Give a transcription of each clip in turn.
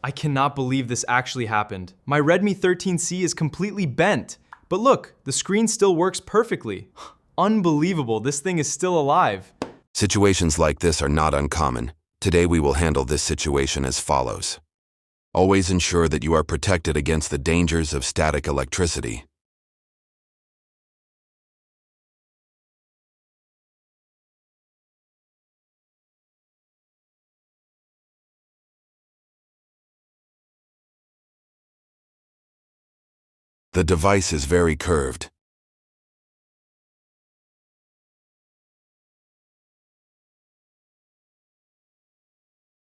I cannot believe this actually happened. My Redmi 13C is completely bent. But look, the screen still works perfectly. Unbelievable, this thing is still alive. Situations like this are not uncommon. Today we will handle this situation as follows. Always ensure that you are protected against the dangers of static electricity. The device is very curved.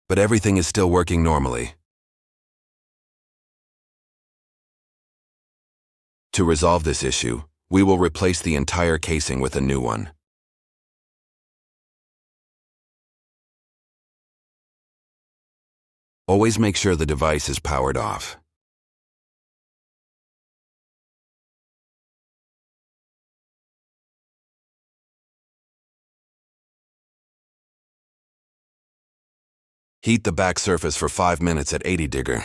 But everything is still working normally. To resolve this issue, we will replace the entire casing with a new one. Always make sure the device is powered off. Heat the back surface for 5 minutes at 80 degrees.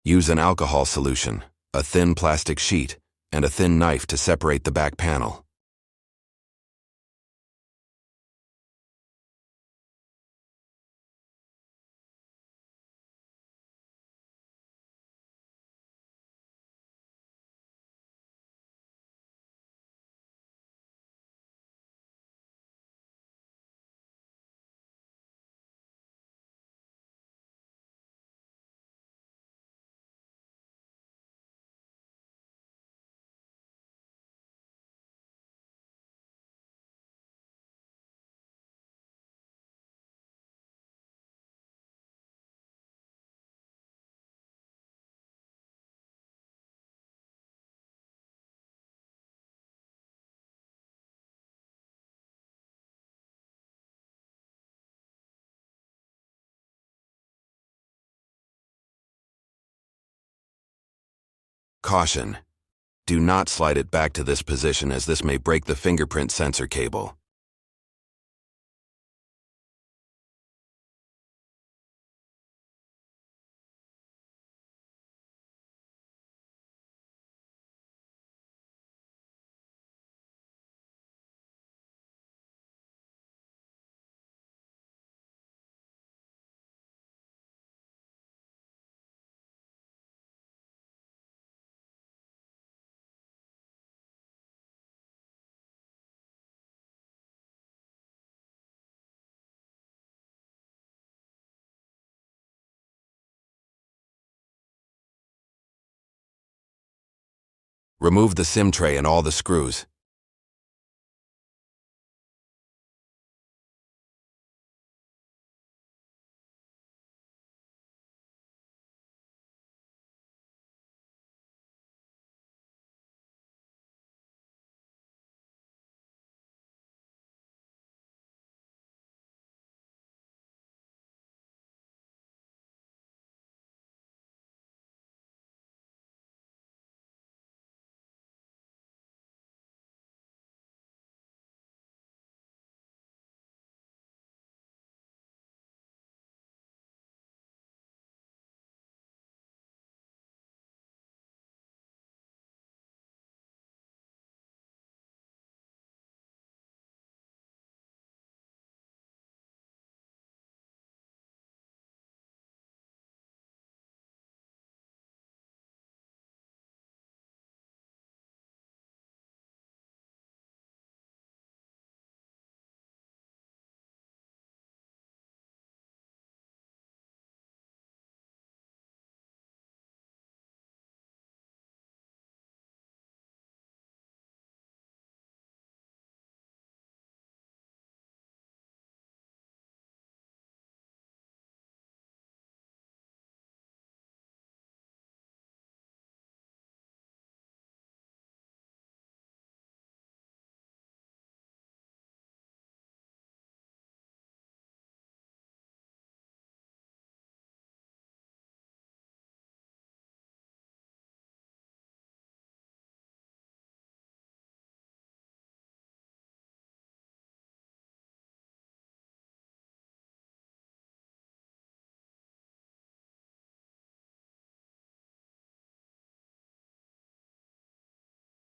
Use an alcohol solution, a thin plastic sheet, and a thin knife to separate the back panel. Caution: do not slide it back to this position as this may break the fingerprint sensor cable. Remove the SIM tray and all the screws.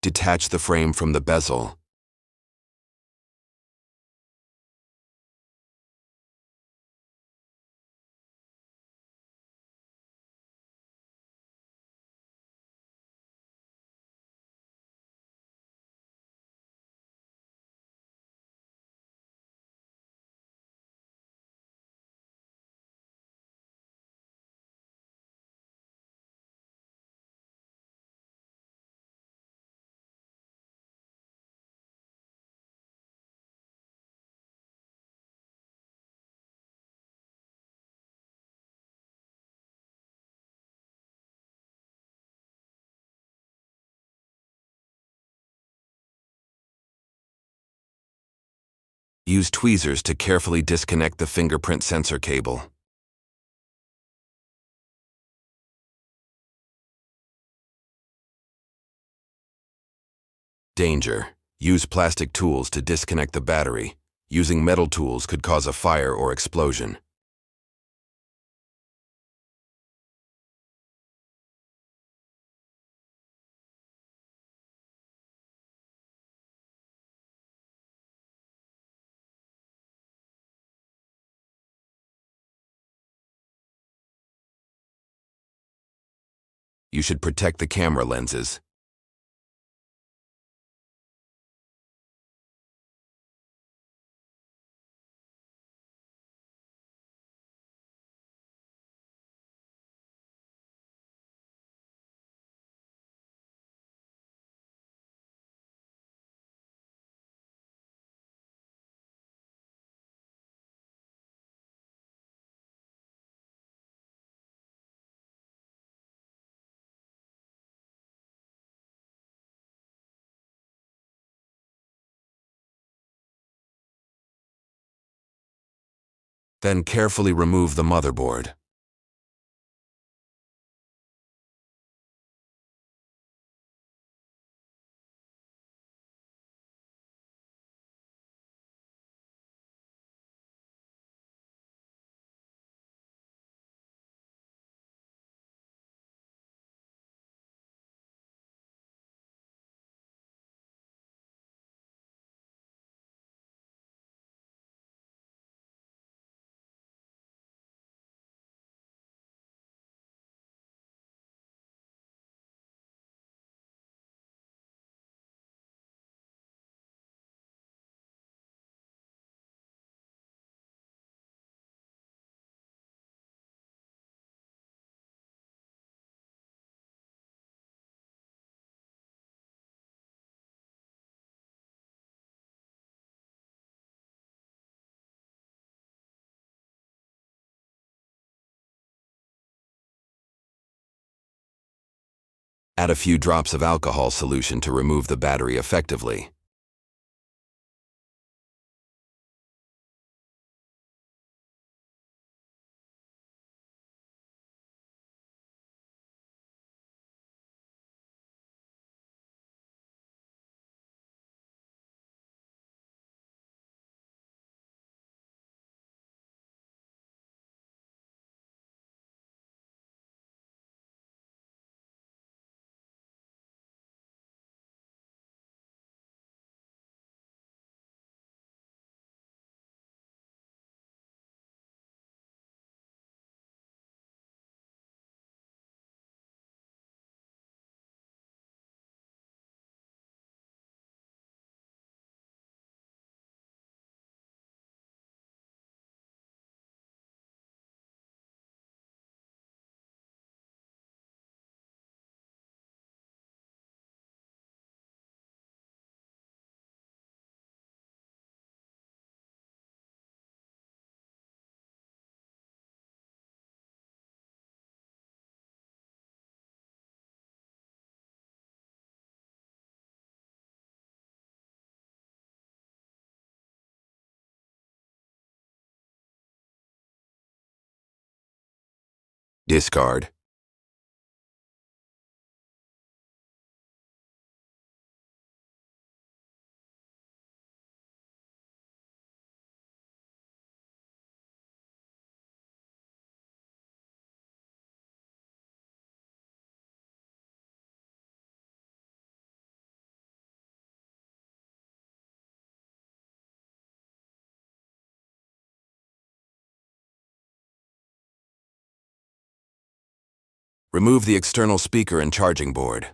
Detach the frame from the bezel. Use tweezers to carefully disconnect the fingerprint sensor cable. Danger. Use plastic tools to disconnect the battery. Using metal tools could cause a fire or explosion. You should protect the camera lenses. Then carefully remove the motherboard. Add a few drops of alcohol solution to remove the battery effectively. Discard. Remove the external speaker and charging board.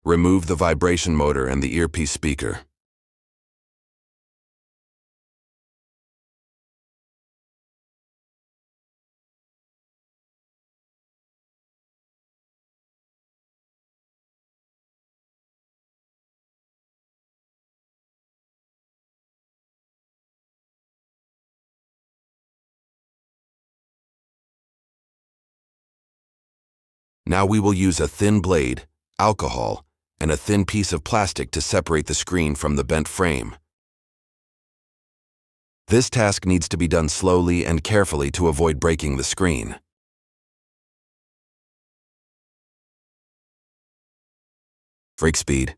Remove the vibration motor and the earpiece speaker. Now we will use a thin blade, alcohol, and a thin piece of plastic to separate the screen from the bent frame. This task needs to be done slowly and carefully to avoid breaking the screen. Brake speed.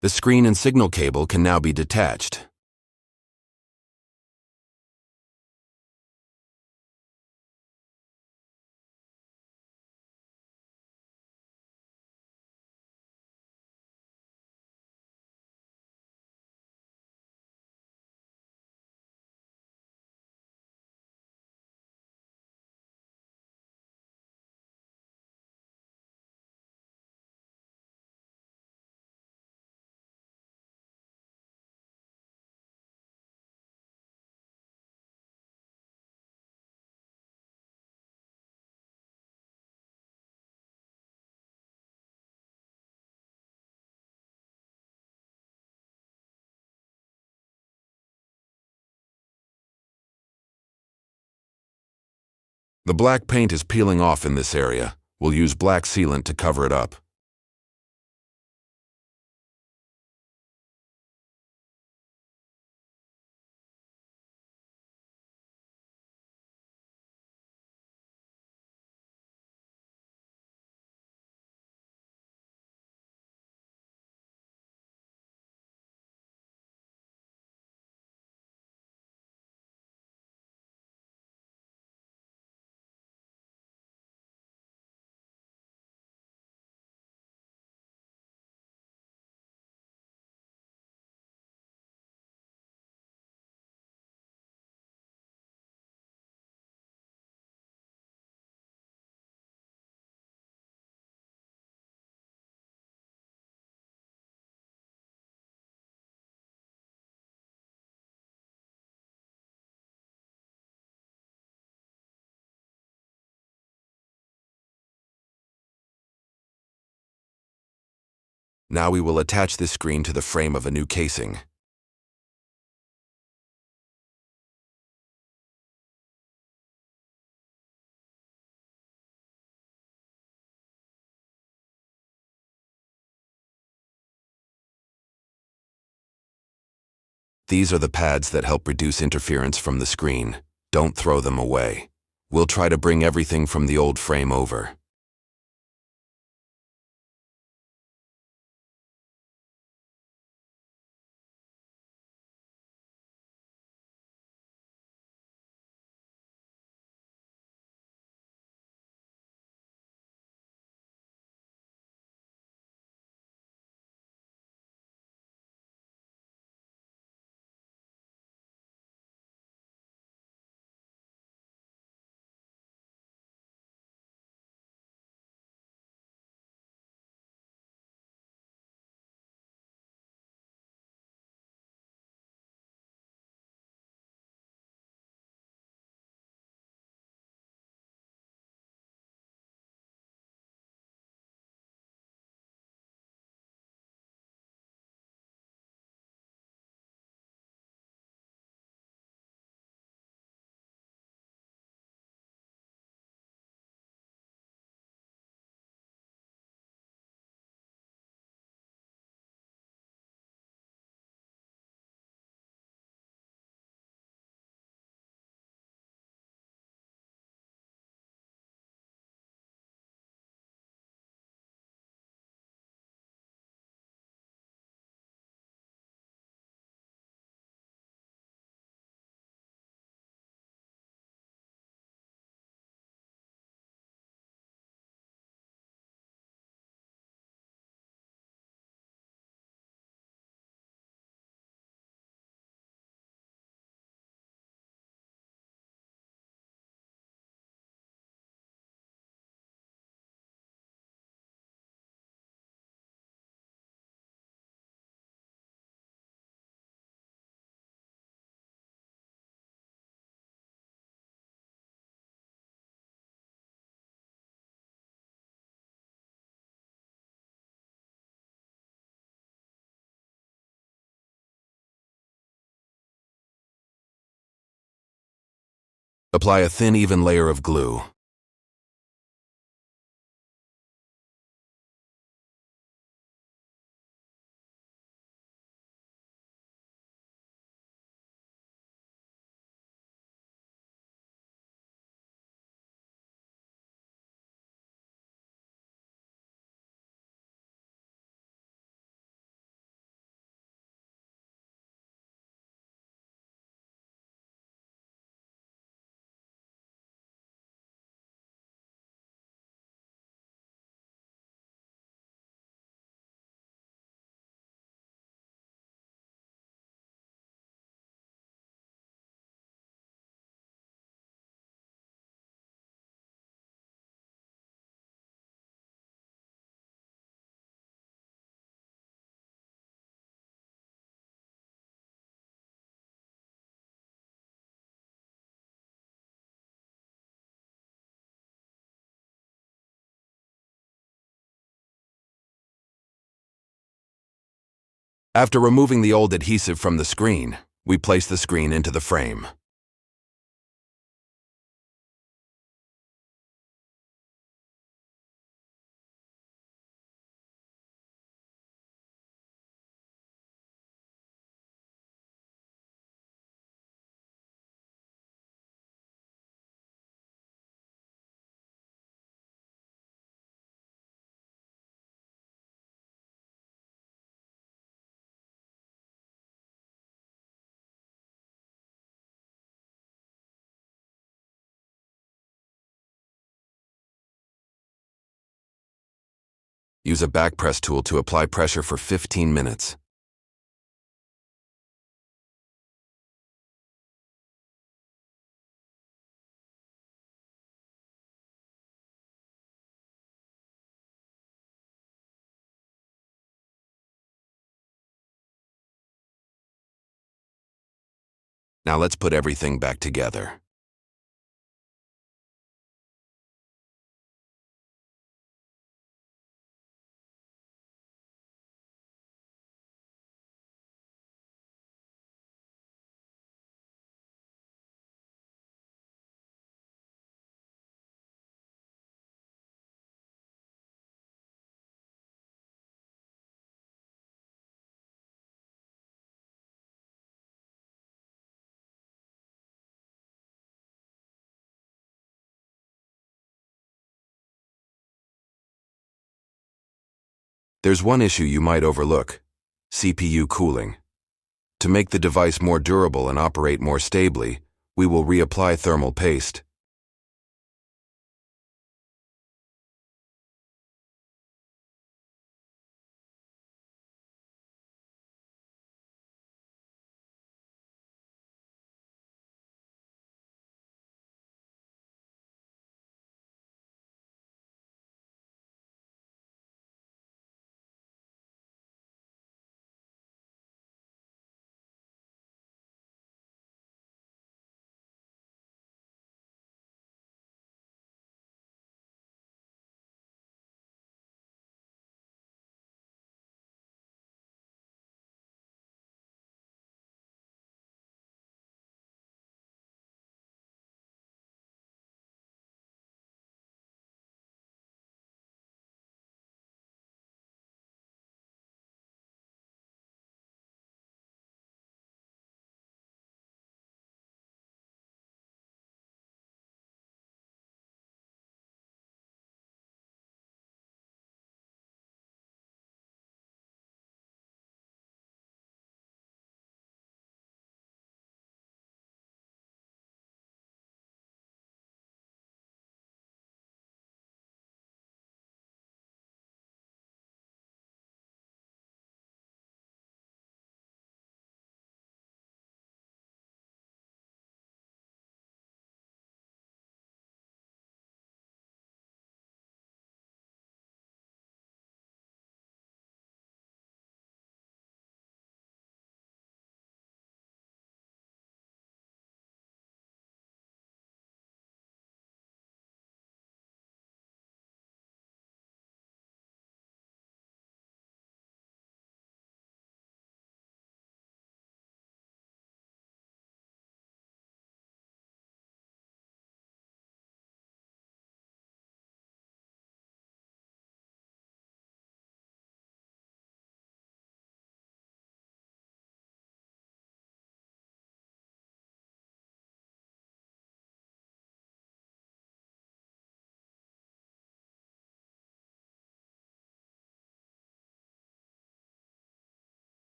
The screen and signal cable can now be detached. The black paint is peeling off in this area. We'll use black sealant to cover it up. Now we will attach this screen to the frame of a new casing. These are the pads that help reduce interference from the screen. Don't throw them away. We'll try to bring everything from the old frame over. Apply a thin, even layer of glue. After removing the old adhesive from the screen, we place the screen into the frame. Use a back press tool to apply pressure for 15 minutes. Now let's put everything back together. There's one issue you might overlook: CPU cooling. To make the device more durable and operate more stably, we will reapply thermal paste.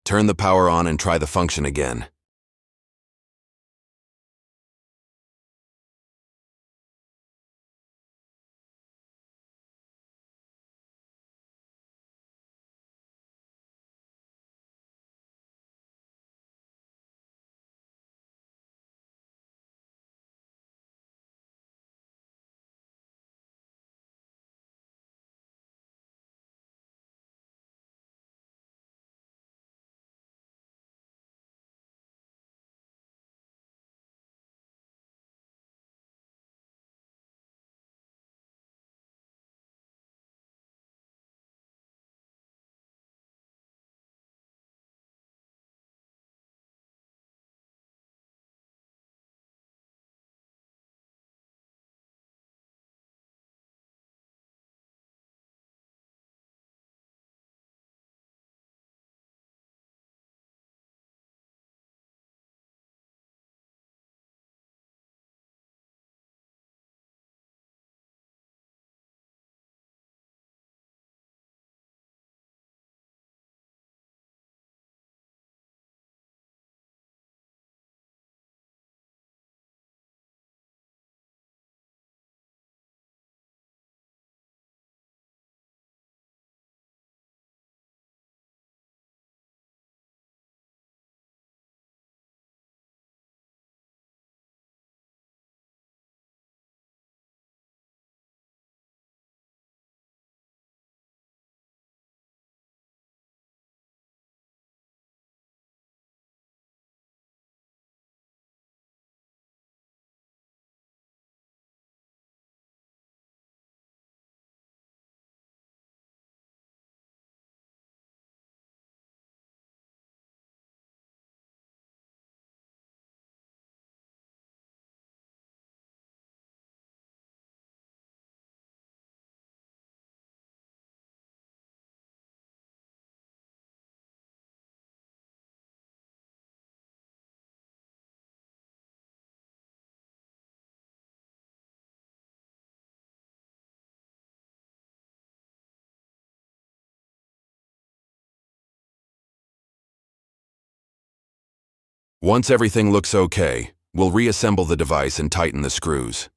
Turn the power on and try the function again. Once everything looks okay, we'll reassemble the device and tighten the screws.